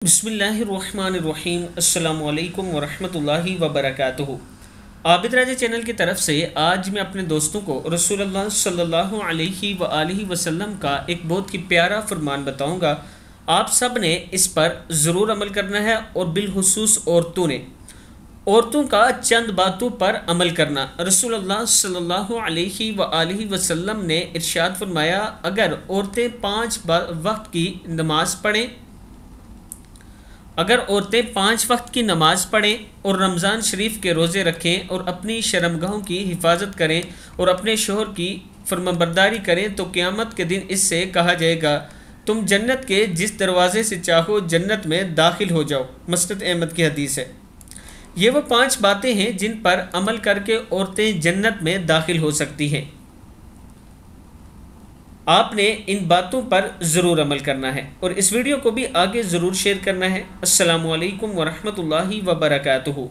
बिस्मिल्लाहिर्रहमानिर्रहीम अस्सलामुअलैकुम वरहमतुल्लाहि वबरकातुहू। आबिद राजा चैनल की तरफ से आज मैं अपने दोस्तों को रसूलुल्लाह सल्लल्लाहु अलैहि वसल्लम का एक बहुत ही प्यारा फरमान बताऊंगा। आप सब ने इस पर ज़रूर अमल करना है और बिलखुसूस औरतों का चंद बातों पर अमल करना। रसूलुल्लाह सल्लल्लाहु अलैहि वसल्लम ने इरशाद फरमाया, अगर औरतें 5 वक्त की नमाज पढ़ें पढ़ें और रमज़ान शरीफ के रोज़े रखें और अपनी शर्मगाहों की हिफाजत करें और अपने शोहर की फरमाबरदारी करें तो क़यामत के दिन इससे कहा जाएगा, तुम जन्नत के जिस दरवाज़े से चाहो जन्नत में दाखिल हो जाओ। मसनद अहमद की हदीस है। ये वो 5 बातें हैं जिन पर अमल करके औरतें जन्नत में दाखिल हो सकती हैं। आपने इन बातों पर ज़रूर अमल करना है और इस वीडियो को भी आगे ज़रूर शेयर करना है। अस्सलामु अलैकुम वरहमतुल्लाहि वबरकातुहू।